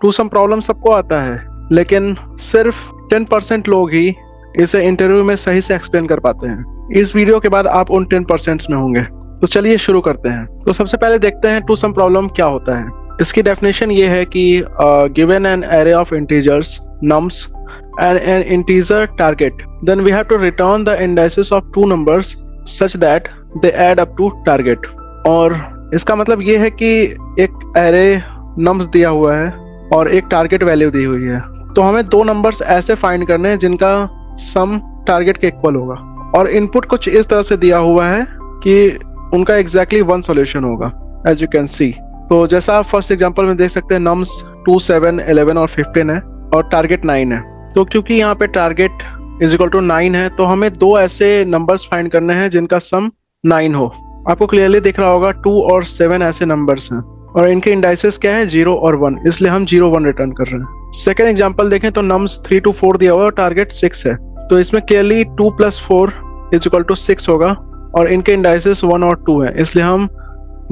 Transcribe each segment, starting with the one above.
To some problem सबको आता है, लेकिन सिर्फ 10% लोग ही इसे इंटरव्यू में सही से एक्सप्लेन कर पाते हैं। इस वीडियो के बाद आप उन 10% में होंगे। तो चलिए शुरू करते हैं। तो सबसे पहले देखते हैं टू सम प्रॉब्लम क्या होता है। इसकी डेफिनेशन ये है कि given an array of integers nums and an integer target, then we have to return the indices of two numbers such that they add up to target। और इसका मतलब ये है कि एक एरे नम्स दिया हुआ है और एक टारगेट वैल्यू दी हुई है, तो हमें दो नंबर्स ऐसे फाइंड करने हैं जिनका सम टारगेट के इक्वल होगा, और इनपुट कुछ इस तरह से दिया हुआ है कि उनका एग्जैक्टली वन सॉल्यूशन होगा, एज यू कैन सी। तो जैसा आप फर्स्ट एग्जांपल में देख सकते हैं, नम्स 2, 7, 11 और 15 है और टारगेट 9 है। तो क्योंकि यहाँ पे टारगेट इज इक्वल टू 9 है, तो हमें दो ऐसे नंबर्स फाइंड करने हैं जिनका सम 9 हो। आपको क्लियरली दिख रहा होगा 2 और 7 ऐसे नंबर्स हैं और इनके इंडाइसेस क्या है, 0 और 1, इसलिए हम 0, 1 रिटर्न कर रहे हैं। सेकेंड एग्जाम्पल देखें तो नम्स 3 to 4 दिया हुआ है और टारगेट 6 है, तो इसमें क्लियरली 2 + 4 इज इक्वल टू 6 होगा और इनके इंडाइसेस 1 और 2 है, इसलिए हम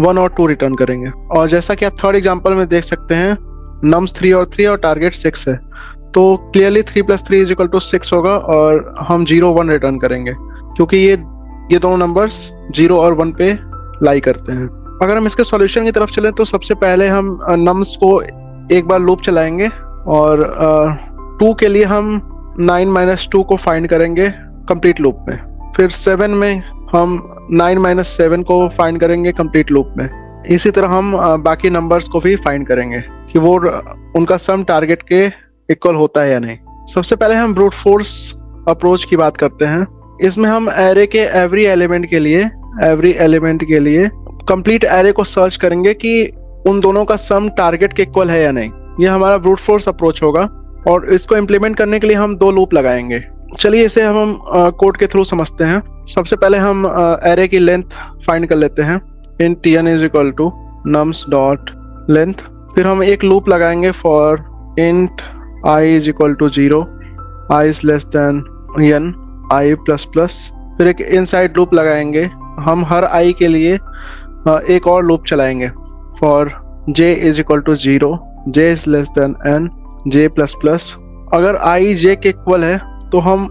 1 और 2 रिटर्न करेंगे। और जैसा कि आप थर्ड एग्जाम्पल में देख सकते हैं, नम्स 3 और 3 और टारगेट 6 है, तो क्लियरली 3 + 3 इज इक्वल टू 6 होगा और हम 0, 1 रिटर्न करेंगे, क्योंकि ये दोनों नंबर्स 0 और 1 पे लाई करते हैं। अगर हम इसके सॉल्यूशन की तरफ चलें तो सबसे पहले हम नम्स को एक बार लूप चलाएंगे और 2 के लिए हम 9 - 2 को फाइंड करेंगे कंप्लीट लूप में। फिर 7 में हम 9 - 7 को फाइंड करेंगे कंप्लीट लूप में। इसी तरह हम बाकी नंबर्स को भी फाइंड करेंगे कि वो उनका सम टारगेट के इक्वल होता है या नहीं। सबसे पहले हम ब्रूट फोर्स अप्रोच की बात करते हैं। इसमें हम एरे के एवरी एलिमेंट के लिए कंप्लीट एरे को सर्च करेंगे कि उन दोनों का सम टारगेट के इक्वल है या नहीं। ये हमारा ब्रूट फोर्स अप्रोच होगा और इसको इम्प्लीमेंट करने के लिए हम दो लूप लगाएंगे। चलिए इसे हम कोड के थ्रू समझते हैं। सबसे पहले हम एरे की लेंथ फाइंड कर लेते हैं। int tn is equal to nums dot length. फिर हम एक लूप लगाएंगे for int I is equal to 0, I is less than n, I ++। फिर एक इनसाइड लूप लगाएंगे। हम हर i के लिए एक और लूप चलाएंगे for j is equal to 0, j is less than n, j++। अगर i j के इक्वल है तो हम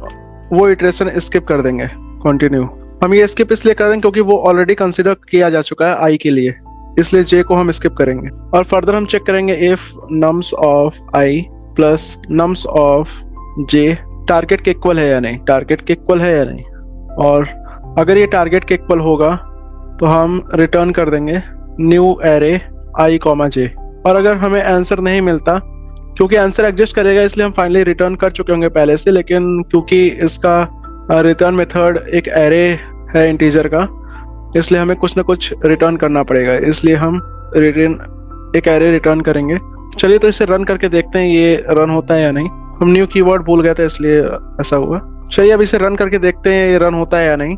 वो इटरेशन स्किप कर देंगे, कंटिन्यू। हम ये स्किप इसलिए कर रहे हैं क्योंकि वो ऑलरेडी कंसिडर किया जा चुका है i के लिए, इसलिए j को हम स्किप करेंगे। और फर्दर हम चेक करेंगे if nums of i plus nums of j target के इक्वल है या नहीं, और अगर ये टारगेट के इक्वल होगा तो हम रिटर्न कर देंगे न्यू एरे i, j। और अगर हमें आंसर नहीं मिलता, क्योंकि आंसर एग्जिस्ट करेगा इसलिए हम फाइनली रिटर्न कर चुके होंगे पहले से, लेकिन क्योंकि इसका रिटर्न मेथड एक एरे है इंटीजर का, इसलिए हमें कुछ ना कुछ रिटर्न करना पड़ेगा, इसलिए हम एक एरे रिटर्न करेंगे। चलिए तो इसे रन करके देखते हैं ये रन होता है या नहीं। हम न्यू कीवर्ड भूल गए थे इसलिए ऐसा हुआ। चलिए अब इसे रन करके देखते हैं ये रन होता है या नहीं।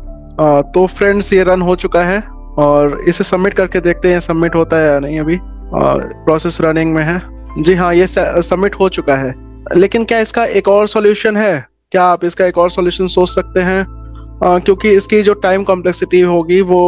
तो फ्रेंड्स ये रन हो चुका है और इसे सबमिट करके देखते हैं सबमिट होता है या नहीं। अभी प्रोसेस रनिंग में है। जी हाँ, ये सबमिट हो चुका है। लेकिन क्या इसका एक और सॉल्यूशन है? क्या आप इसका एक और सॉल्यूशन सोच सकते हैं? क्योंकि इसकी जो टाइम कॉम्प्लेक्सिटी होगी वो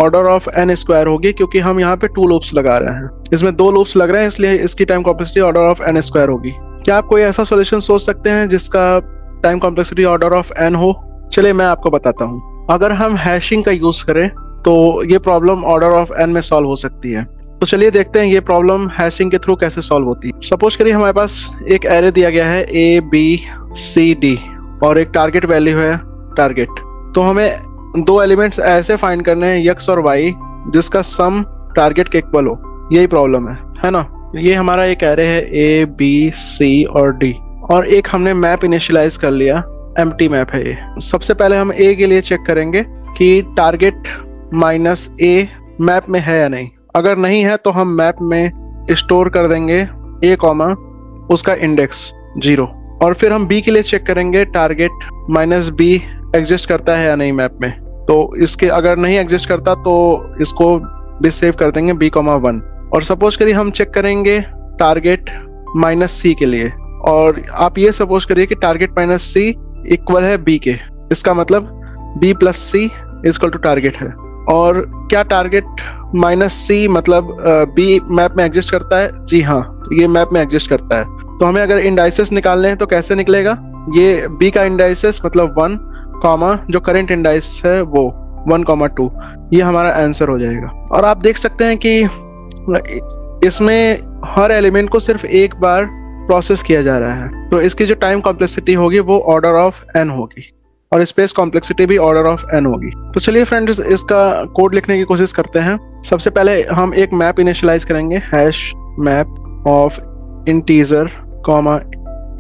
ऑर्डर ऑफ n² होगी, क्योंकि हम यहाँ पे 2 लूप्स लगा रहे हैं। इसमें 2 लूप्स लग रहे हैं, इसलिए इसकी time complexity order of n² होगी। क्या आप कोई ऐसा सॉल्यूशन सोच सकते हैं जिसका time complexity order of n हो? चलिए मैं आपको बताता हूँ। अगर हम हैशिंग का यूज करें तो ये प्रॉब्लम ऑर्डर ऑफ n में सॉल्व हो सकती है। तो चलिए देखते हैं ये प्रॉब्लम हैशिंग के थ्रू कैसे सॉल्व होती है। सपोज करिए हमारे पास एक एरे दिया गया है a, b, c, d और एक टारगेट वैल्यू है टारगेट। तो हमें दो एलिमेंट्स ऐसे फाइंड करने हैं x और y जिसका सम टारगेट के इक्वल हो। यही प्रॉब्लम है ना। ये हमारा एक एरे है a, b, c और d, और एक हमने मैप इनिशियलाइज कर लिया, एम्प्टी मैप है ये। सबसे पहले हम a के लिए चेक करेंगे कि टारगेट -a मैप में है या नहीं। अगर नहीं है तो हम मैप में स्टोर कर देंगे a, उसका इंडेक्स 0। और फिर हम b के लिए चेक करेंगे टारगेट -b एग्जिस्ट करता है या नहीं मैप में। तो इसके अगर नहीं एग्जिस्ट करता तो इसको भी सेव कर देंगे b, 1। और सपोज करिए हम चेक करेंगे टारगेट -c के लिए, और आप ये सपोज करिए कि टारगेट -c इक्वल है b के। इसका मतलब b + c equal to target है। और क्या टारगेट -c मतलब बी मैप में एग्जिस्ट करता है? जी हाँ, ये मैप में एग्जिस्ट करता है। तो हमें अगर इंडाइसेस निकालने हैं तो कैसे निकलेगा? ये बी का इंडाइसेस मतलब 1 कॉमा जो करंट इंडाइस है वो 1,2, ये हमारा आंसर हो जाएगा। और आप देख सकते हैं कि इसमें हर एलिमेंट को सिर्फ एक बार प्रोसेस किया जा रहा है, तो इसकी जो टाइम कॉम्प्लेक्सिटी होगी वो ऑर्डर ऑफ n होगी और स्पेस कॉम्प्लेक्सिटी भी ऑर्डर ऑफ n होगी। तो चलिए फ्रेंड्स, इसका कोड लिखने की कोशिश करते हैं। सबसे पहले हम एक मैप इनिशियलाइज करेंगे, hash map of integer comma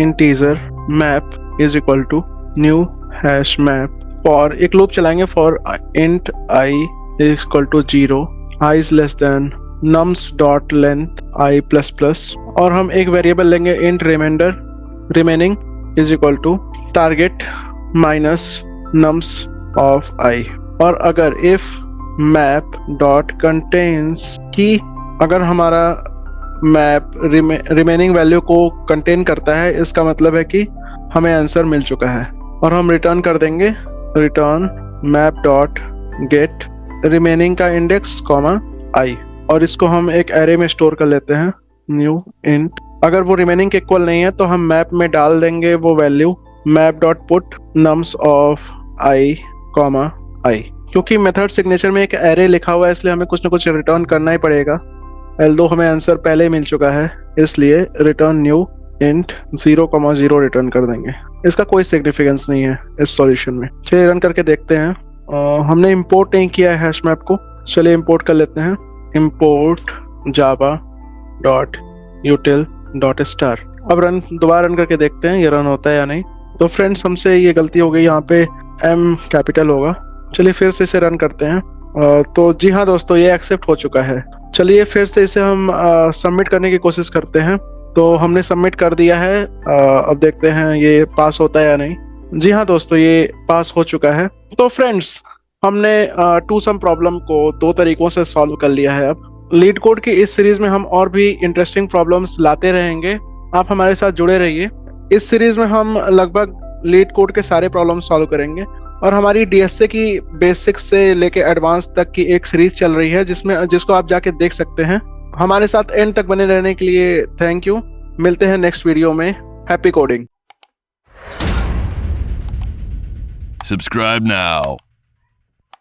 integer map is equal to new hash map और एक लूप चलाएंगे for int i is equal to 0, i is less than nums dot length i plus plus और हम एक variable लेंगे int remaining is equal to target minus nums of i। और अगर if map dot contains की अगर हमारा map remaining value को कंटेन करता है, इसका मतलब है कि हमें आंसर मिल चुका है और हम रिटर्न कर देंगे return map dot gate remaining का इंडेक्स कॉमा i और इसको हम एक एरे में स्टोर कर लेते हैं न्यू इंट। अगर वो रिमेनिंग के इक्वल नहीं है तो हम मैप में डाल देंगे वो value map dot put nums of i comma i। क्योंकि मेथड सिग्नेचर में एक एरे लिखा हुआ है इसलिए हमें कुछ ना कुछ रिटर्न करना ही पड़ेगा, एल्दो हमें आंसर पहले ही मिल चुका है, इसलिए रिटर्न न्यू इंट 0,0 रिटर्न कर देंगे। इसका कोई सिग्निफिकेंस नहीं है इस सॉल्यूशन में। चलिए रन करके देखते हैं। हमने इंपोर्ट नहीं किया है हैश मैप को, चलिए इंपोर्ट कर लेते हैं। Import Java dot यूटिल dot star. अब दोबारा रन करके देखते हैं ये रन होता है या नहीं। तो फ्रेंड्स, हमसे ये गलती हो गई, यहाँ पे m कैपिटल होगा। चलिए फिर से इसे रन करते हैं। तो जी हाँ दोस्तों, ये एक्सेप्ट हो चुका है। चलिए फिर से इसे हम सबमिट करने की कोशिश करते हैं। तो हमने सबमिट कर दिया है, अब देखते हैं ये पास होता है या नहीं। जी हाँ दोस्तों, ये पास हो चुका है। तो फ्रेंड्स, हमने टू सम प्रॉब्लम को 2 तरीकों से सॉल्व कर लिया है। अब लीड कोड की इस सीरीज में हम और भी इंटरेस्टिंग प्रॉब्लम्स लाते रहेंगे, आप हमारे साथ जुड़े रहिए। इस सीरीज में हम लगभग लीड कोड के सारे प्रॉब्लम सॉल्व करेंगे और हमारी डीएसए की बेसिक्स से लेके एडवांस तक की एक सीरीज चल रही है जिसको आप जाके देख सकते हैं। हमारे साथ एंड तक बने रहने के लिए थैंक यू। मिलते हैं नेक्स्ट वीडियो में। Happy coding. Subscribe now.